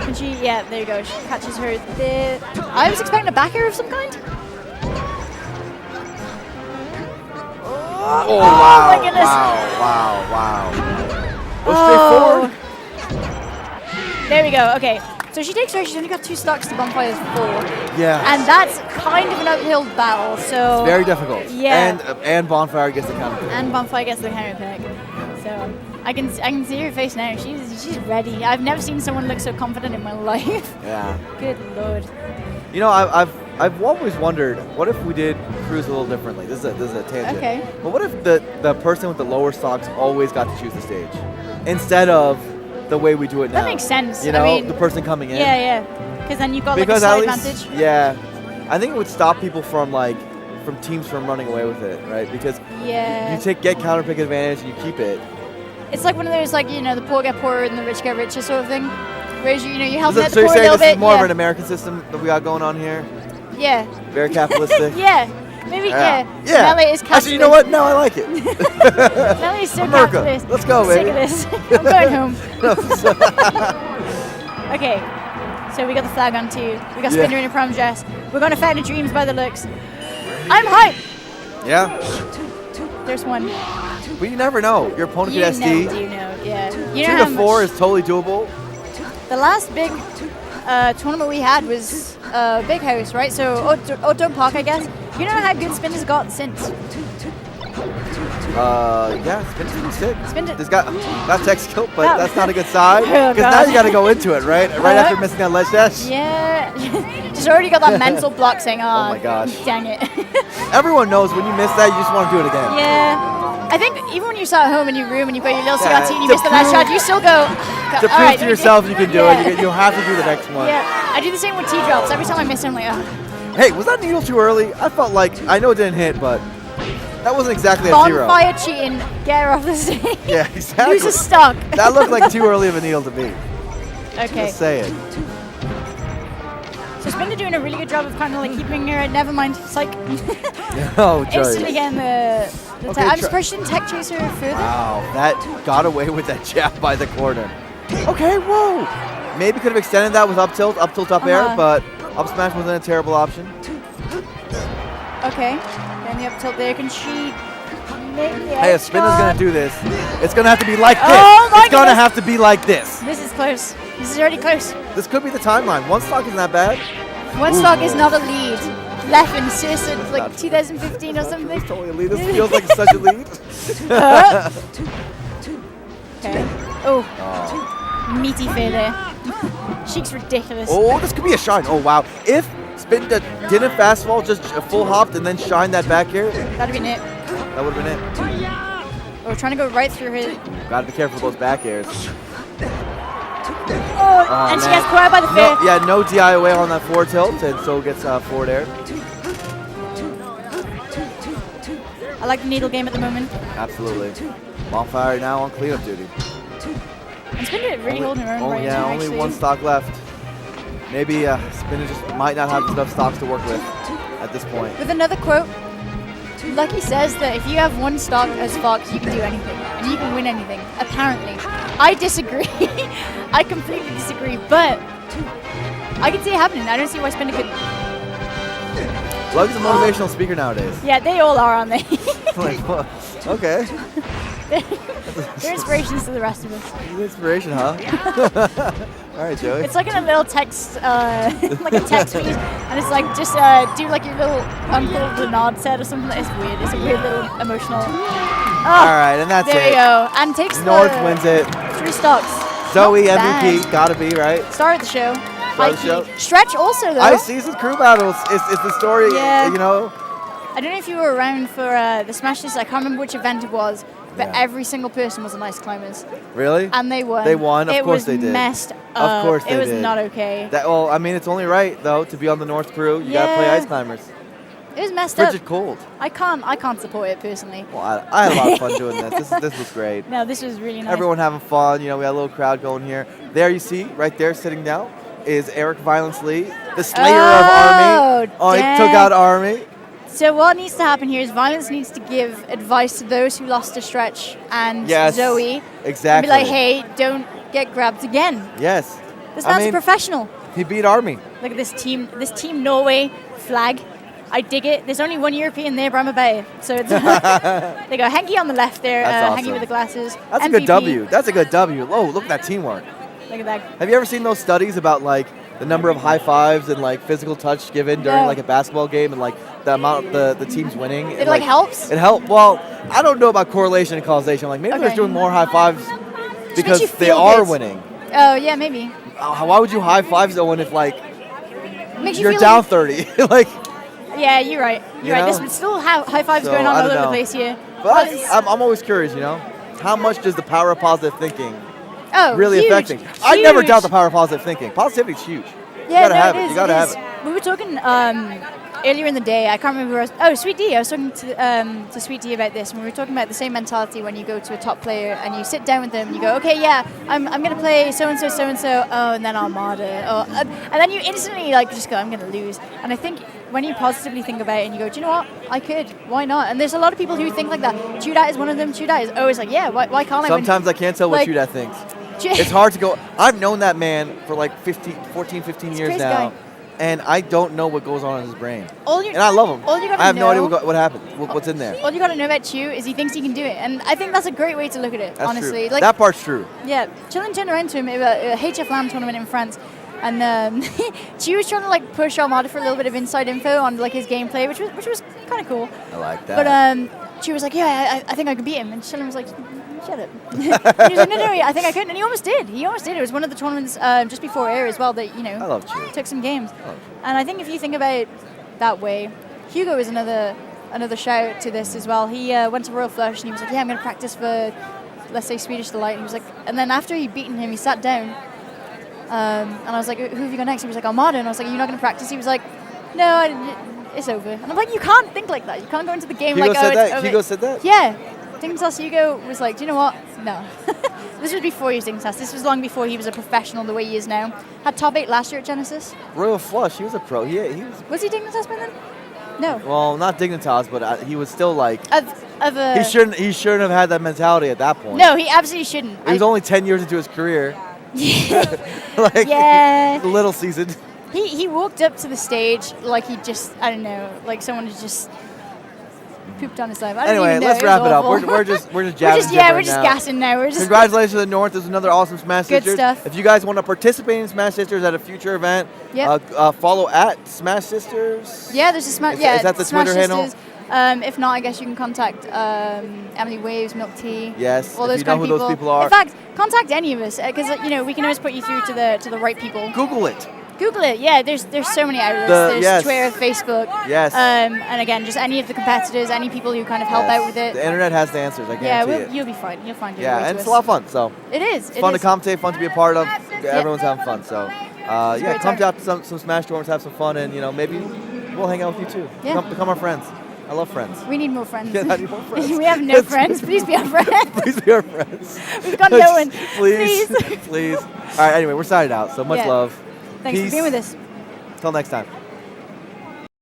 Can she... Yeah, there you go. She catches her there. I was expecting a back air of some kind. Oh, my wow. goodness. Wow. Well, Oh. straightforward. There we go. Okay. So she takes her. She's only got 2 stocks to Bonfire's 4. Yeah. And that's kind of an uphill battle. So Very difficult. Yeah. And Bonfire gets the counter. And Bonfire gets the counter pick. So I can see her face now. She's ready. I've never seen someone look so confident in my life. Yeah. Good lord. You know, I've always wondered, what if we did cruise a little differently? This is a tangent. Okay. But what if the person with the lower stocks always got to choose the stage instead of the way we do it now? That makes sense. You know, I mean, the person coming in. Yeah. Because then you've got like a Because slight at least, advantage. yeah, I think it would stop people from teams from running away with it, right? Because Yeah. you get counter pick advantage and you keep it. It's like one of those the poor get poorer and the rich get richer sort of thing. Whereas you help out So the you're poor a saying little this bit. is more yeah. of an American system that we got going on here? Yeah. Very capitalistic. Yeah. Maybe Yeah. Melly is capitalist. Actually, you know what? No, I like it. Melly is so America. capitalist. Let's go, Sick baby. of this. I'm going home. Okay. So we got the flag on 2. We got Spinner in a prom dress. We're going to Fountain of Dreams by the looks. I'm hyped. Yeah. There's one. But you never know. Your opponent You could SD. never do know. Yeah. You 2 know how to 4 much is totally doable. the last big tournament we had was Big House, right? So Oakdome Park, I guess. You know how good Spinner's got since. Yeah, Spin's pretty sick. Spin- There's got tech skill, but Oh. that's not a good side. Oh, Because now God. you got to go into it, right? Right after missing that ledge dash. Yeah. Just already got that mental block saying, oh my gosh. dang it. Everyone knows when you miss that, you just want to do it again. Yeah. I think even when you sat at home in your room and you've got your little Yeah, cigar tea and you to miss the last prove- shot, you still go, To prove to yourself you can do it, you have to do the next one. Yeah. I do the same with tea drops. Every time I miss it, I'm like, oh. Hey, was that needle too early? I felt like, I know it didn't hit, but that wasn't exactly a 0. Bonfire cheating, get her off the stage. Yeah, exactly. Lose a stock. That looked like too early of a needle to me. Okay. Just saying. So Spinner doing a really good job of kind of like keeping her, never mind, psych. Oh, Instantly Joey. getting the Okay, I'm surprised she didn't tech chase her further. Wow, that got away with that jab by the corner. Okay, whoa. Maybe could have extended that with up tilt, up air, but up smash wasn't a terrible option. Okay. Then the up tilt there. Can she make the Hey, if edge Spinner's guard? going to do this, it's going to have to be like this. Oh my It's going to goodness. have to be like this. This is close. This is already close. This could be the timeline. 1 stock isn't that bad. One stock is not a lead. Leffen, sis, like That's- 2015 or something. It's totally a lead. This feels like such a lead. Okay. Oh, meaty fair there. Sheik's ridiculous. Oh, this could be a shine. Oh, wow. If Spin didn't fast fall, just a full hopped and then shine that back air, That'd been it. that would have been it. Oh, trying to go right through her. Gotta be careful with those back airs. Oh, and she man. gets caught by the fair. No, yeah, no DI away on that forward tilt, and so gets forward air. I like the needle game at the moment. Absolutely. Bonfire now on cleanup duty. And Spinner really holding her own right now, only actually. 1 stock left. Maybe Spinner just might not have enough stocks to work with at this point. With another quote, Lucky says that if you have 1 stock as Fox, you can do anything. And you can win anything, apparently. I disagree. I completely disagree, but I can see it happening. I don't see why Spinner could. Lucky's a motivational speaker nowadays. Yeah, they all are, aren't they? Like, what? Okay. They're inspirations to the rest of us. Inspiration, huh? All right, Joey. It's like in a little text, like a text feed, and it's like just do like your little Uncle the Nod set or something. It's weird. It's a weird little emotional. Oh, All right, and that's there it. you go. And takes North the wins it. 3 stocks. Zoe Not MVP, bad. gotta be, right? Star of the show. Star of the High show. key. Stretch also though. I see some crew battles. It's the story, Yeah. you know. I don't know if you were around for the Smashes. I can't remember which event it was, but Yeah. every single person was a nice climbers, Really? and they won. They won, of it course was they did. Messed up. Of course they It was did. not okay. Well, I mean, it's only right though to be on the North crew. You gotta play Yeah. ice climbers. It was messed up. Frigid cold. I can't support it personally. Well, I had a lot of fun doing this. This was great. No, this was really nice. Everyone having fun. You know, we had a little crowd going here. There you see, right there, sitting down, is Eric Violence Lee, the Slayer of Army. Oh, he took dang. out Army. So what needs to happen here is Violence needs to give advice to those who lost to Stretch and Yes, Zoe. exactly. And be like, hey, don't get grabbed again. Yes. This I man's mean, a professional. he beat Army. Look at this team Norway flag. I dig it. There's only one European there, but I'm a Bay. So it's they go Henke on the left there, That's Henke awesome. with the glasses. That's MVP. a good W. That's a good W. Oh, look at that teamwork. Look at that. Have you ever seen those studies about like the number of high fives and like physical touch given during No. like a basketball game and like the amount the teams winning? It like helps? It helps. Well, I don't know about correlation and causation. Like maybe they're Okay. doing more high fives makes because you they feel are good. winning. Oh yeah, maybe. Why would you high five someone if like Makes you you're feel down 30? Like, Yeah, you're right. You You're right. know? There's still high fives So, going on I all don't over the know. place here. but it's- I'm always curious. How much does the power of positive thinking oh, really huge, affect things? I never huge. doubt the power of positive thinking. Positivity is huge. Yeah, you gotta no, have it it. is. You gotta it have is. it. We were talking earlier in the day. I can't remember who I was. Oh, Sweet D. I was talking to Sweet D about this, and we were talking about the same mentality when you go to a top player and you sit down with them and you go, okay, yeah, I'm gonna play so and so. Oh, and then Armada. Oh, and then you instantly like just go, I'm gonna lose. And I think when you positively think about it and you go, do you know what? I could. Why not? And there's a lot of people who think like that. Chudat is one of them. Chudat is always like, yeah, why can't I win? Sometimes I can't tell what like- Chudat thinks. It's hard to go. I've known that man for like 14, 15 years crazy now, guy. and I don't know what goes on in his brain. All you, And I love him. All you gotta I have no idea know- what happened, what's in there. All you gotta know about Chu is he thinks he can do it, and I think that's a great way to look at it. That's honestly, true. like That part's true. yeah, Chilling turned around to him at a HF LAN tournament in France, and Chu was trying to like push Armada for a little bit of inside info on like his gameplay, which was kind of cool. I like that. But Chu was like, yeah, I think I can beat him, and Chilling was like, shut up. And he was like, no, I think I could, and he almost did. It was one of the tournaments just before Air as well that I love Chu. took some games. I love Chu. And I think if you think about it that way, Hugo is another shout to this as well. He went to Royal Flush and he was like, yeah, I'm going to practice for, let's say, Swedish Delight. And he was like, and then after he'd beaten him, he sat down. And I was like, who have you got next? He was like, Armada. And I was like, you're not going to practice? He was like, no, it's over. And I'm like, you can't think like that. You can't go into the game Hugo like, said oh, that? it's over. Hugo said that? Yeah. Dignitas Hugo was like, do you know what? No. This was before he was Dignitas. This was long before he was a professional the way he is now. Had top 8 last year at Genesis. Royal Flush, he was a pro. He was, Was he Dignitas by then? No. well, not Dignitas, but he was still like, Of a, he shouldn't have had that mentality at that point. No, he absolutely shouldn't. He was only 10 years into his career. like, Yeah. little seasoned. He walked up to the stage like he just, I don't know, like someone had just pooped on his life. I don't Anyway, even know. let's It was wrap it up. awful. We're just we're jabbing. just, yeah, we're right just now. gassing now. We're just Congratulations to the North. This is another awesome Smash Good Sisters. stuff. If you guys want to participate in Smash Sisters at a future event, Yep. follow at Smash Sisters. Yeah, there's a Smash. Is- Yeah, is that the Smash Twitter handle? Sisters. If not, I guess you can contact Emily Waves, Milk Tea. Yes, all if those you know kind who of people. those people are. In fact, contact any of us because we can always put you through to the right people. Google it. Google it. Yeah, there's so many outlets. There's yes. Twitter, Facebook. Yes. And again, just any of the competitors, any people who kind of help Yes. out with it. The internet has the answers. I Yeah, guarantee it. you'll be fine. You'll find your Yeah, way and to it's a us. lot of fun. So It is. it's fun to commentate, fun to be a part of. Everyone's having fun. So yeah, great come time. to some Smash tournaments, have some fun, and maybe we'll hang out with you too. Yeah. Become our friends. I love friends. We need more friends. Yeah, I need more friends. We have no friends. Please be our friends. Please be our friends. We've got no one. Please, please. All right. Anyway, we're signing out. So much Yeah. love. Thanks Peace. for being with us. Till next time.